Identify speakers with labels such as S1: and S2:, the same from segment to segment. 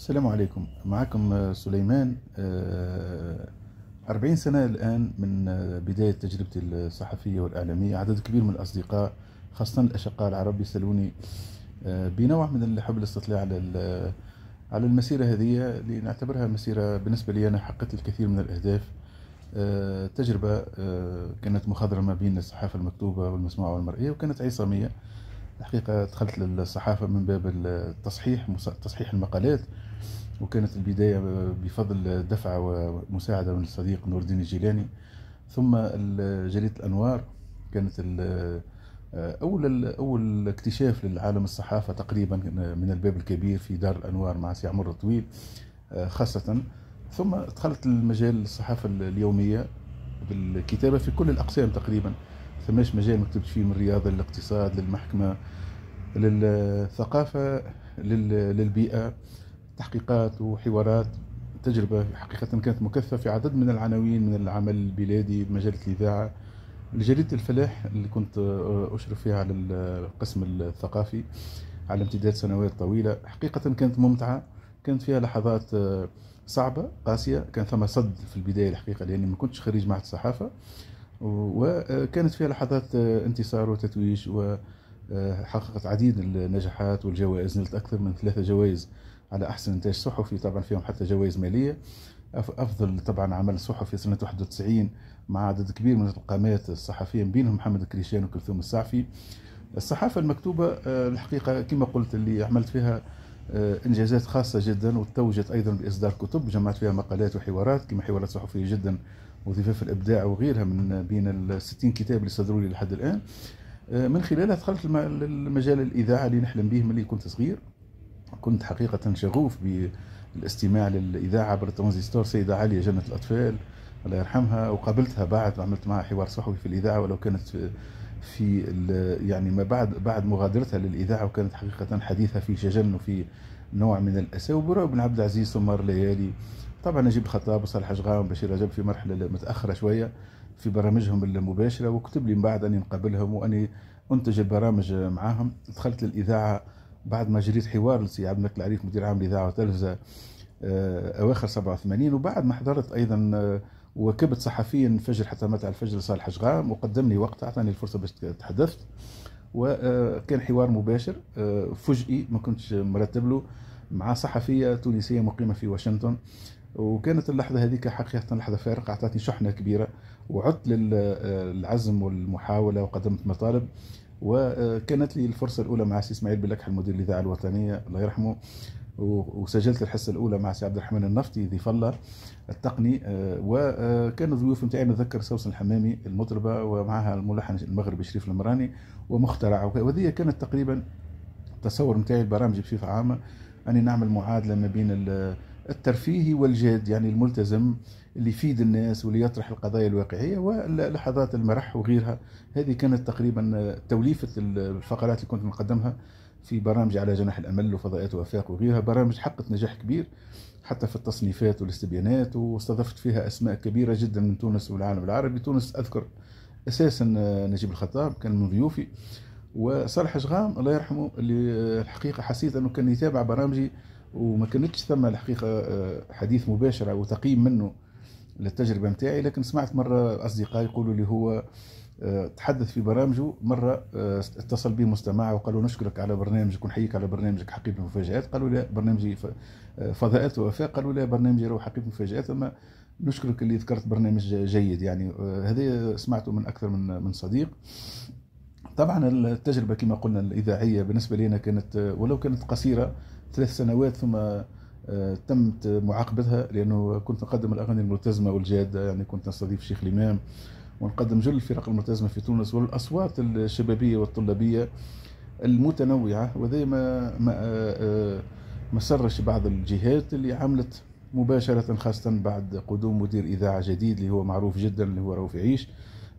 S1: السلام عليكم. معكم سليمان. 40 سنة الآن من بداية تجربتي الصحفية والإعلامية. عدد كبير من الأصدقاء خاصة الأشقاء العرب يسألوني بنوع من الحب الاستطلاع على المسيرة هذه اللي نعتبرها مسيرة بالنسبة لي أنا حققت الكثير من الأهداف. تجربة كانت مخضرمة بين الصحافة المكتوبة والمسموعة والمرئية، وكانت عصامية. الحقيقة دخلت للصحافة من باب تصحيح المقالات، وكانت البداية بفضل دفعة ومساعدة من الصديق نور الدين الجيلاني. ثم جريدة الأنوار كانت أول اكتشاف للعالم الصحافة تقريبا من الباب الكبير في دار الأنوار مع سي عمر الطويل خاصة. ثم دخلت المجال الصحافة اليومية بالكتابة في كل الأقسام تقريبا. ثماش مجال ما كتبت فيه، من الرياضة للاقتصاد للمحكمة للثقافة للبيئة، تحقيقات وحوارات. تجربة حقيقة كانت مكثفة في عدد من العناوين، من العمل البلادي، مجلة الإذاعة، جريدة الفلاح اللي كنت أشرف فيها على القسم الثقافي على امتداد سنوات طويلة. حقيقة كانت ممتعة، كانت فيها لحظات صعبة قاسية، كان ثم صد في البداية الحقيقة لأني ما كنتش خريج معهد الصحافة، وكانت فيها لحظات انتصار وتتويج، وحققت عديد النجاحات والجوائز. نلت أكثر من 3 جوائز على أحسن إنتاج صحفي، طبعا فيهم حتى جوائز مالية. أفضل طبعا عمل صحفي سنة 91 مع عدد كبير من القامات الصحفية، بينهم محمد الكريشان وكلثوم السعفي. الصحافة المكتوبة الحقيقة كما قلت اللي عملت فيها إنجازات خاصة جدا، وتوجت أيضا بإصدار كتب جمعت فيها مقالات وحوارات، كما حوارات صحفية جدا وظفاف الإبداع وغيرها من بين 60 كتاب اللي صدروا لي لحد الآن. من خلالها دخلت المجال الإذاعة اللي نحلم به ملي كنت صغير. كنت حقيقة شغوف بالاستماع للإذاعة عبر الترانزستور. سيدة عالية جنة الأطفال الله يرحمها، وقابلتها بعد وعملت معها حوار صحفي في الإذاعة، ولو كانت في يعني ما بعد مغادرتها للإذاعة، وكانت حقيقة حديثها في شجن وفي نوع من الأسى. وبراء بن عبد العزيز سمر ليالي، طبعا نجيب الخطاب وصالح أشغام وبشير رجب في مرحلة متأخرة شوية في برامجهم المباشرة، وكتب لي من بعد أني نقابلهم وأني أنتج البرامج معاهم. دخلت للإذاعة بعد ما جريت حوار لسي عبد الملك العريف مدير عام الإذاعة والتلفزة أواخر 87، وبعد ما حضرت أيضا وكبت صحفيا فجر حتى متى الفجر لصالح أشغام، وقدمني وقت أعطاني الفرصة باش تحدثت، وكان حوار مباشر فجئي ما كنتش مرتب له مع صحفية تونسية مقيمة في واشنطن. وكانت اللحظة هذيك حقيقة لحظة فارقة، أعطتني شحنة كبيرة، وعدت للعزم والمحاولة وقدمت مطالب. وكانت لي الفرصة الأولى مع سي إسماعيل بلكح المدير الإذاعة الوطنية الله يرحمه، وسجلت الحصة الأولى مع سي عبد الرحمن النفطي ذي فلة التقني. وكانوا ضيوف نتاعي نتذكر سوسن الحمامي المطربة، ومعها الملحن المغربي شريف المراني ومخترع. وهذه كانت تقريبا التصور نتاعي البرامج بصفة عامة، أني نعمل معادلة ما بين الترفيهي والجاد، يعني الملتزم اللي يفيد الناس واللي يطرح القضايا الواقعية ولحظات المرح وغيرها. هذه كانت تقريبا توليفة الفقرات اللي كنت نقدمها في برامج على جناح الأمل وفضاءات وآفاق وغيرها. برامج حققت نجاح كبير حتى في التصنيفات والاستبيانات، واستضفت فيها أسماء كبيرة جدا من تونس والعالم العربي. تونس أذكر أساسا نجيب الخطاب كان من ضيوفي، وصالح شغام الله يرحمه اللي الحقيقة حسيت أنه كان يتابع برامجي، وما كانتش ثم الحقيقة حديث مباشر أو تقييم منه للتجربة متاعي. لكن سمعت مرة أصدقاء يقولوا لي هو تحدث في برامجه مرة، اتصل به مستمع وقالوا نشكرك على برنامجك ونحييك على برنامجك حقيبة المفاجآت. قالوا لا برنامجي فضاءات ووفاء، قالوا لا برنامجي روح حقيبة المفاجآت، أما نشكرك اللي ذكرت برنامج جيد. يعني هذا سمعته من أكثر من صديق. طبعا التجربة كما قلنا الإذاعية بالنسبة لنا كانت ولو كانت قصيرة 3 سنوات، ثم تمت معاقبتها لأنه كنت نقدم الأغاني الملتزمة والجادة. يعني كنت نستضيف شيخ الإمام ونقدم جل الفرق الملتزمة في تونس والأصوات الشبابية والطلابية المتنوعة. وذي ما سرش بعض الجهات اللي عملت مباشرة، خاصة بعد قدوم مدير إذاعة جديد اللي هو معروف جدا اللي هو رؤوف يعيش،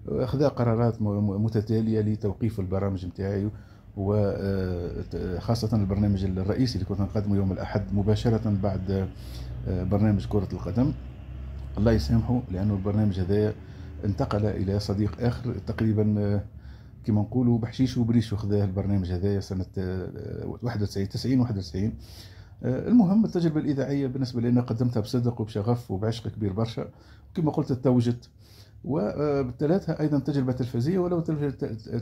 S1: أخذ قرارات متتالية لتوقيف البرامج متاعي، وخاصة البرنامج الرئيسي اللي كنت نقدمه يوم الأحد مباشرة بعد برنامج كرة القدم الله يسامحه، لأنه البرنامج هذا انتقل إلى صديق آخر تقريبا كما نقولوا بحشيش وبريش، وخذاه البرنامج هذا سنة 91 91. المهم التجربة الإذاعية بالنسبة لي أنا قدمتها بصدق وبشغف وبعشق كبير برشا، كما قلت توجت. وبالتالي أيضا تجربة تلفزية، ولو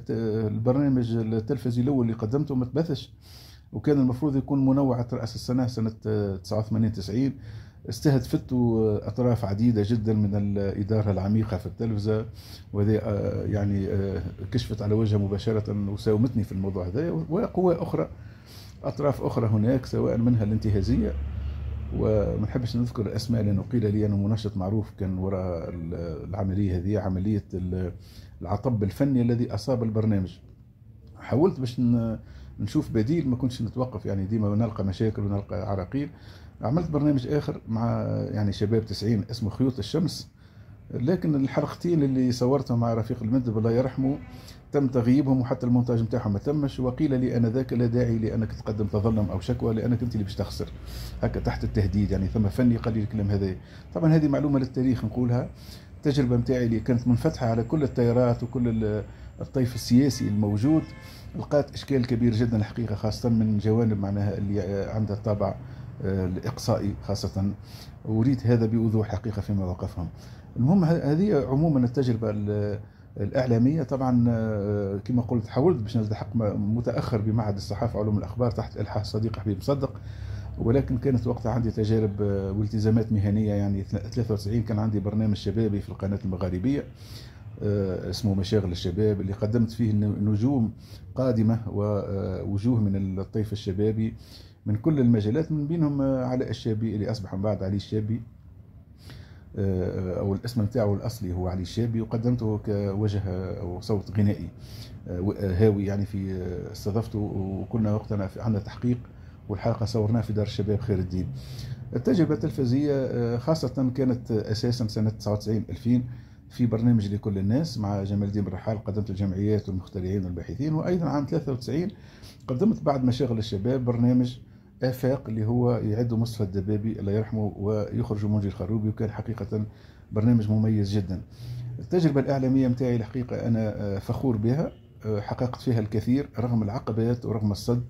S1: البرنامج التلفزي الأول اللي قدمته ما تبثش، وكان المفروض يكون منوعة رأس السنة سنة 89 90. استهدفت أطراف عديدة جدا من الإدارة العميقة في التلفزة، وهذه يعني كشفت على وجهها مباشرة وساومتني في الموضوع هذا، وقوى أخرى، أطراف أخرى هناك، سواء منها الانتهازية، وما نحبش نذكر الأسماء لأنه قيل لي أنه منشط معروف كان وراء العملية هذه، عملية العطب الفني الذي أصاب البرنامج. حاولت باش نشوف بديل، ما كنتش نتوقف، يعني ديما نلقى مشاكل ونلقى عراقيل. عملت برنامج آخر مع يعني شباب 90 اسمه خيوط الشمس، لكن الحلقتين اللي صورتهم مع رفيق المندب الله يرحمه تم تغييبهم، وحتى المونتاج نتاعهم ما تمش، وقيل لي انا ذاك لا داعي لانك تقدم تظلم او شكوى لانك انت اللي باش تخسر، هكا تحت التهديد، يعني ثم فني قال لي الكلام هذا. طبعا هذه معلومه للتاريخ نقولها، التجربه نتاعي اللي كانت منفتحه على كل التيارات وكل الطيف السياسي الموجود، لقات اشكال كبير جدا الحقيقه، خاصه من جوانب معناها اللي عندها طابع الاقصائي خاصه، اريد هذا بوضوح حقيقه في مواقفهم. المهم هذه عموما التجربه الإعلامية. طبعا كما قلت حاولت باش نلتحق متأخر بمعهد الصحافة وعلوم الأخبار تحت إلحاح الصديق حبيب مصدق، ولكن كانت وقتها عندي تجارب والتزامات مهنية. يعني 93 كان عندي برنامج شبابي في القناة المغاربية اسمه مشاغل الشباب، اللي قدمت فيه نجوم قادمة ووجوه من الطيف الشبابي من كل المجالات، من بينهم علاء الشابي اللي أصبح من بعد علي الشابي، او الاسم نتاعو الاصلي هو علي الشابي، وقدمته كوجه او صوت غنائي هاوي، يعني في استضفته، وكنا وقتنا عندنا تحقيق، والحلقه صورناها في دار الشباب خير الدين. التجربه التلفزيونيه خاصه كانت اساسا سنه 99 2000 في برنامج لكل الناس مع جمال الدين الرحال، قدمت الجمعيات والمخترعين والباحثين. وايضا عام 93 قدمت بعد مشاغل الشباب برنامج آفاق اللي هو يعد مصطفى الدبابي الله يرحمه ويخرج منجي الخروبي، وكان حقيقة برنامج مميز جدا. التجربة الإعلامية متاعي الحقيقة أنا فخور بها، حققت فيها الكثير رغم العقبات ورغم الصد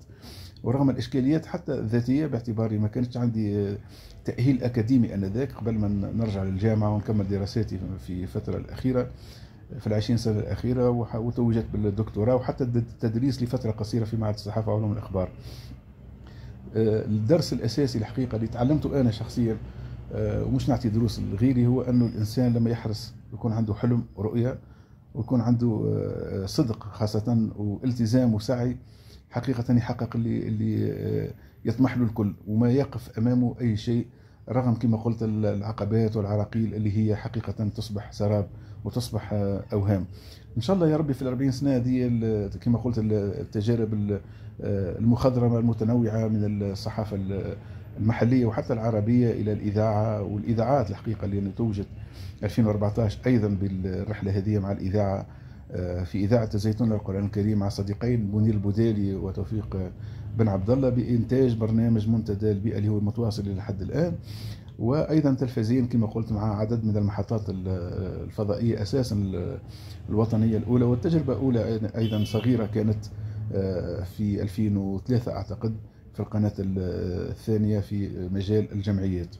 S1: ورغم الإشكاليات حتى الذاتية، باعتباري ما كانش عندي تأهيل أكاديمي أنذاك قبل ما نرجع للجامعة ونكمل دراساتي في الفترة الأخيرة في 20 سنة الأخيرة، وتوجت بالدكتوراه وحتى التدريس لفترة قصيرة في معهد الصحافة وعلوم الأخبار. الدرس الأساسي الحقيقة اللي تعلمته أنا شخصيا ومش نعطي دروس لغيري، هو أنه الإنسان لما يحرص يكون عنده حلم ورؤية ويكون عنده صدق خاصة والتزام وسعي، حقيقة يحقق اللي يطمح له الكل، وما يقف أمامه أي شيء رغم كما قلت العقبات والعراقيل اللي هي حقيقة تصبح سراب وتصبح أوهام. إن شاء الله يا ربي في 40 سنة هذه كما قلت التجارب المخضرمة المتنوعة من الصحافة المحلية وحتى العربية إلى الإذاعة والإذاعات الحقيقة اللي توجد 2014 أيضا بالرحلة هذه مع الإذاعة في إذاعة الزيتون للقرآن الكريم مع صديقين منير البودالي وتوفيق بن عبد الله بإنتاج برنامج منتدى البيئة اللي هو متواصل إلى حد الآن، وأيضا تلفزيون كما قلت مع عدد من المحطات الفضائية أساسا الوطنية الأولى، والتجربة الأولى أيضا صغيرة كانت في 2003 أعتقد في القناة الثانية في مجال الجمعيات.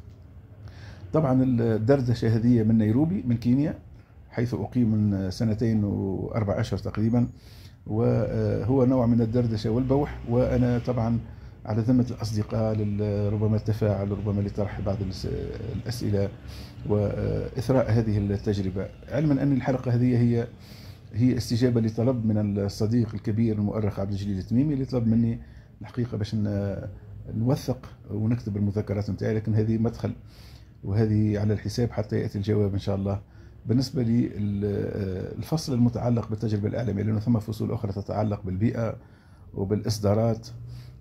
S1: طبعا الدردشة هذه من نيروبي من كينيا، حيث أقيم من 2 و4 أشهر تقريبا، وهو نوع من الدردشة والبوح، وأنا طبعا على ذمة الأصدقاء ربما التفاعل، ربما لطرح بعض الأسئلة وإثراء هذه التجربة، علما أن الحلقة هذه هي استجابة لطلب من الصديق الكبير المؤرخ عبد الجليل التميمي، اللي طلب مني الحقيقة باش نوثق ونكتب المذكرات نتاعي، لكن هذه مدخل وهذه على الحساب حتى يأتي الجواب إن شاء الله. بالنسبة لي الفصل المتعلق بالتجربة الإعلامية، لأنه ثم فصول أخرى تتعلق بالبيئة وبالإصدارات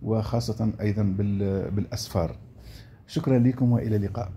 S1: وخاصة أيضا بالأسفار. شكرا لكم وإلى اللقاء.